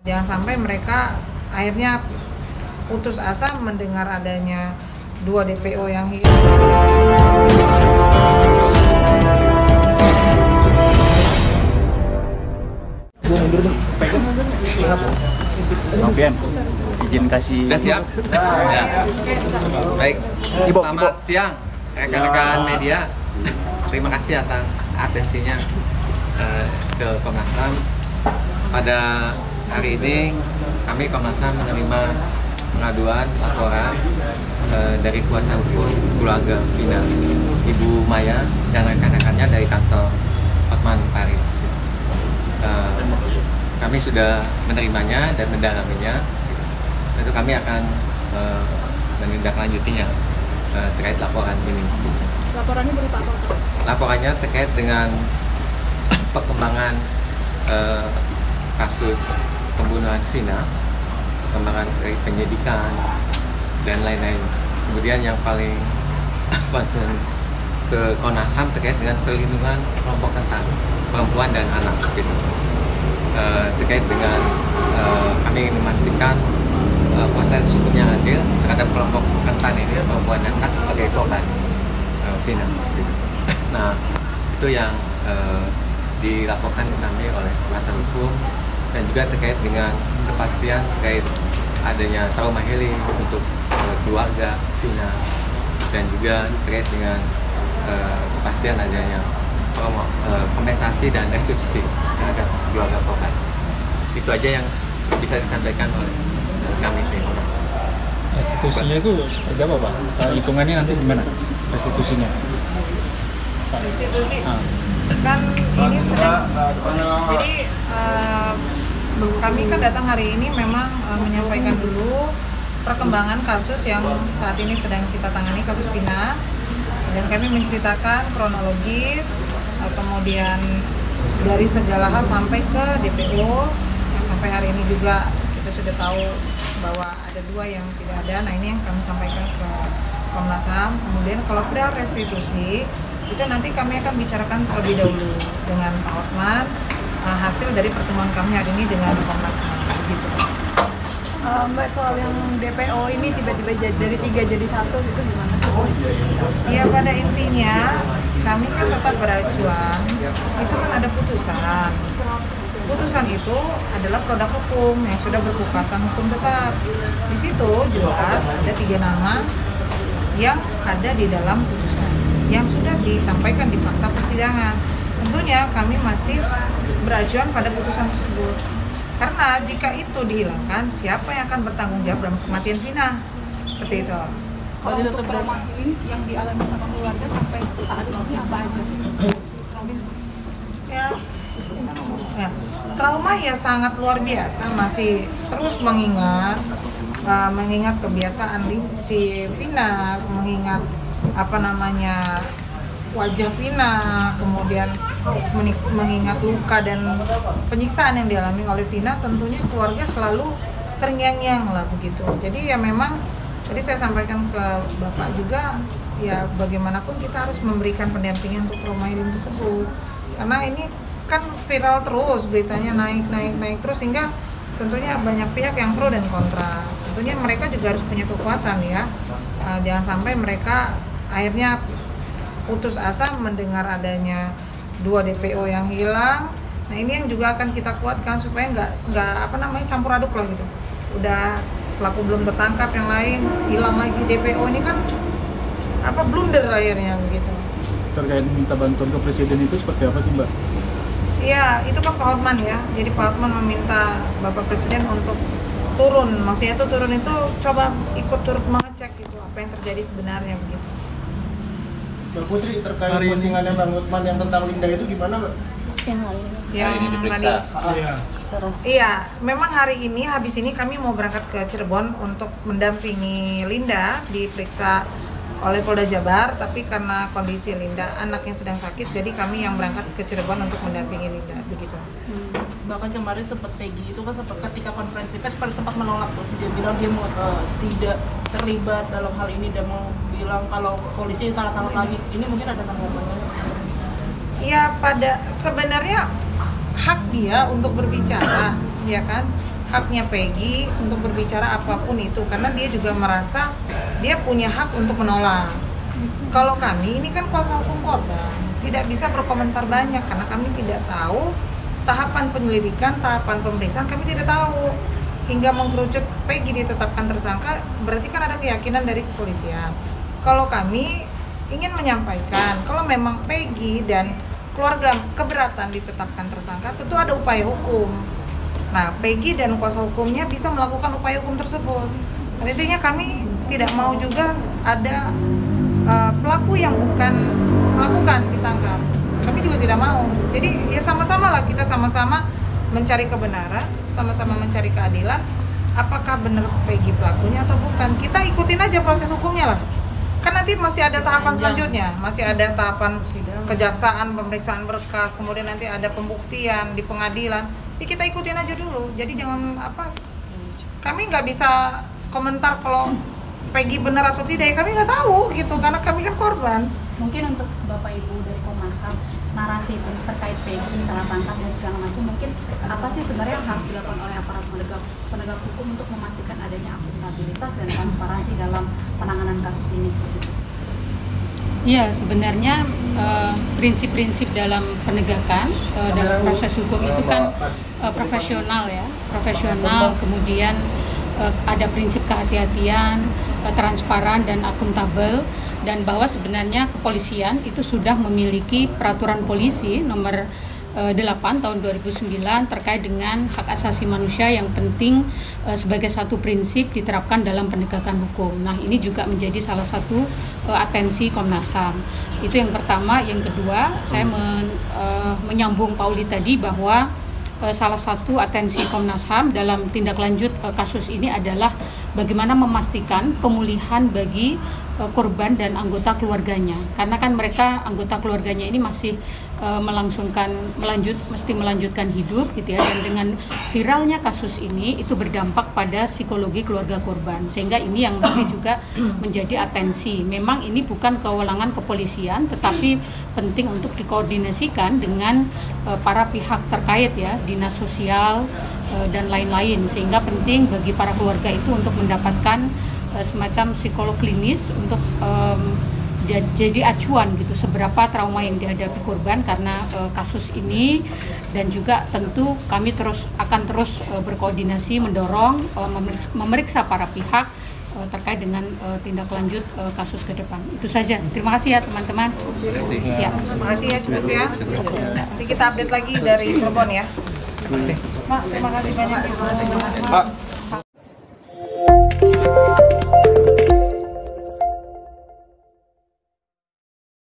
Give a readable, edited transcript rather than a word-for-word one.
Jangan sampai mereka akhirnya putus asa mendengar adanya 2 DPO yang hilang. Bang Pian, izin kasih. Udah siap? Ya. Baik. Selamat siang rekan-rekan media. Terima kasih atas atensinya ke Komnas HAM. Pada hari ini kami Komnas HAM menerima pengaduan laporan dari kuasa hukum keluarga Vina, Ibu Maya dan rekan-rekannya dari kantor Hotman Paris. Kami sudah menerimanya dan mendalaminya. Tentu kami akan menindaklanjutinya terkait laporan ini. Laporannya berupa apa? Laporannya terkait dengan perkembangan kasus pembunuhan Vina, perkembangan terkait penyidikan dan lain-lain. Kemudian yang paling concern ke Komnas HAM terkait dengan perlindungan kelompok rentan perempuan dan anak gitu. Terkait dengan kami ingin memastikan proses hukum yang adil terhadap kelompok rentan ini, perempuan dan anak sebagai korban Vina gitu. Nah, itu yang dilaporkan ke kami oleh kuasa hukum, dan juga terkait dengan kepastian terkait adanya trauma healing untuk keluarga Vina, dan juga terkait dengan kepastian adanya kompensasi dan restitusi terhadap keluarga korban. Itu aja yang bisa disampaikan oleh kami. Restitusinya itu seperti apa, Pak? Hitungannya nanti gimana restitusinya? Restitusi kan ini sedang, jadi kami kan datang hari ini memang menyampaikan dulu perkembangan kasus yang saat ini sedang kita tangani, kasus Vina, dan kami menceritakan kronologis, kemudian dari segala hal sampai ke DPO yang sampai hari ini juga kita sudah tahu bahwa ada 2 yang tidak ada. Nah, ini yang kami sampaikan ke Komnas HAM. Kemudian kalau perihal restitusi itu nanti kami akan bicarakan terlebih dahulu dengan Pak Hotman, hasil dari pertemuan kami hari ini dengan Komnas HAM begitu. Mbak, soal yang DPO ini tiba-tiba dari 3 jadi 1 itu gimana sih? Ya, pada intinya kami kan tetap beracuan, itu kan ada putusan. Putusan itu adalah produk hukum yang sudah berkekuatan hukum tetap. Di situ jelas ada 3 nama yang ada di dalam putusan yang sudah disampaikan di fakta persidangan. Tentunya kami masih beracuan pada putusan tersebut. Karena jika itu dihilangkan, siapa yang akan bertanggung jawab dalam kematian Vina? Seperti itu. Kalau untuk trauma healing yang dialami sama keluarga sampai saat ini apa aja? Ya, trauma ya sangat luar biasa, masih terus mengingat kebiasaan si Vina, mengingat wajah Vina, kemudian mengingat luka dan penyiksaan yang dialami oleh Vina. Tentunya keluarga selalu terngiang-ngiang lah begitu. Jadi ya memang tadi saya sampaikan ke Bapak juga, ya bagaimanapun kita harus memberikan pendampingan untuk trauma healing tersebut, karena ini kan viral terus, beritanya naik terus, sehingga tentunya banyak pihak yang pro dan kontra. Tentunya mereka juga harus punya kekuatan ya, jangan sampai mereka akhirnya putus asa mendengar adanya 2 DPO yang hilang. Nah, ini yang juga akan kita kuatkan supaya nggak campur aduk lah gitu. Udah pelaku belum tertangkap, yang lain hilang lagi, DPO ini kan blunder akhirnya begitu. Terkait minta bantuan ke presiden itu seperti apa sih, Mbak? Iya, itu kan Pak Hotman ya. Jadi Pak Hotman meminta Bapak Presiden untuk turun. Maksudnya itu turun itu coba ikut turut mengecek gitu apa yang terjadi sebenarnya begitu. Mbak Putri, terkait postingannya Bang Hotman yang tentang Linda itu gimana, Mbak? Yang ini diperiksa. Iya, memang hari ini habis ini kami mau berangkat ke Cirebon untuk mendampingi Linda diperiksa oleh Polda Jabar, tapi karena kondisi Linda anaknya sedang sakit, jadi kami yang berangkat ke Cirebon untuk mendampingi Linda begitu. Bahkan kemarin sempat Peggy itu kan ketika konferensi pers sempat menolak tuh. Dia bilang dia tidak terlibat dalam hal ini, dan mau bilang kalau polisi salah tangkap lagi. Ini mungkin ada tanggapannya? Iya, pada sebenarnya hak dia untuk berbicara, ya kan? haknya Peggy untuk berbicara apapun itu, karena dia juga merasa dia punya hak untuk menolak. Kalau kami ini kan kuasa hukum korban, tidak bisa berkomentar banyak karena kami tidak tahu tahapan penyelidikan, tahapan pemeriksaan kami tidak tahu. Hingga mengkerucut Peggy ditetapkan tersangka, berarti kan ada keyakinan dari kepolisian. Kalau kami ingin menyampaikan, kalau memang Peggy dan keluarga keberatan ditetapkan tersangka, tentu ada upaya hukum. Nah, Peggy dan kuasa hukumnya bisa melakukan upaya hukum tersebut. Intinya kami tidak mau juga ada pelaku yang bukan melakukan ditangkap. Kami juga tidak mau. Jadi ya sama-sama lah, kita sama-sama mencari kebenaran, sama-sama mencari keadilan. Apakah benar Peggy pelakunya atau bukan? Kita ikutin aja proses hukumnya lah. Kan nanti masih ada tahapan selanjutnya, masih ada tahapan kejaksaan, pemeriksaan berkas, kemudian nanti ada pembuktian di pengadilan. Ya kita ikutin aja dulu. Jadi jangan kami nggak bisa komentar kalau Peggy benar atau tidak, ya kami nggak tahu gitu, karena kami kan korban. Mungkin untuk Bapak Ibu dari Komnas HAM, narasi itu terkait Peggy salah tangkap dan segala macam, mungkin apa sih sebenarnya yang harus dilakukan oleh aparat penegak hukum untuk memastikan adanya akuntabilitas dan transparansi dalam penanganan kasus ini? Ya, sebenarnya prinsip-prinsip dalam penegakan dalam proses hukum itu kan profesional ya, profesional, kemudian ada prinsip kehati-hatian, transparan dan akuntabel, dan bahwa sebenarnya kepolisian itu sudah memiliki peraturan polisi nomor 8 tahun 2009 terkait dengan hak asasi manusia yang penting sebagai satu prinsip diterapkan dalam penegakan hukum. Nah, ini juga menjadi salah satu atensi Komnas HAM. Itu yang pertama. Yang kedua, saya menyambung Pauli tadi bahwa salah satu atensi Komnas HAM dalam tindak lanjut kasus ini adalah bagaimana memastikan pemulihan bagi korban dan anggota keluarganya, karena kan mereka anggota keluarganya ini masih mesti melanjutkan hidup gitu ya, dan dengan viralnya kasus ini itu berdampak pada psikologi keluarga korban, sehingga ini yang nanti juga menjadi atensi. Memang ini bukan kewenangan kepolisian, tetapi penting untuk dikoordinasikan dengan para pihak terkait ya, dinas sosial dan lain-lain, sehingga penting bagi para keluarga itu untuk mendapatkan semacam psikolog klinis untuk jadi acuan gitu seberapa trauma yang dihadapi korban karena kasus ini, dan juga tentu kami akan terus berkoordinasi mendorong memeriksa para pihak terkait dengan tindak lanjut kasus ke depan. Itu saja. Terima kasih ya teman-teman. Ya, terima kasih ya Cuma ya. Nanti kita update lagi dari Cirebon ya. Terima kasih. Mak, terima kasih banyak. Pak.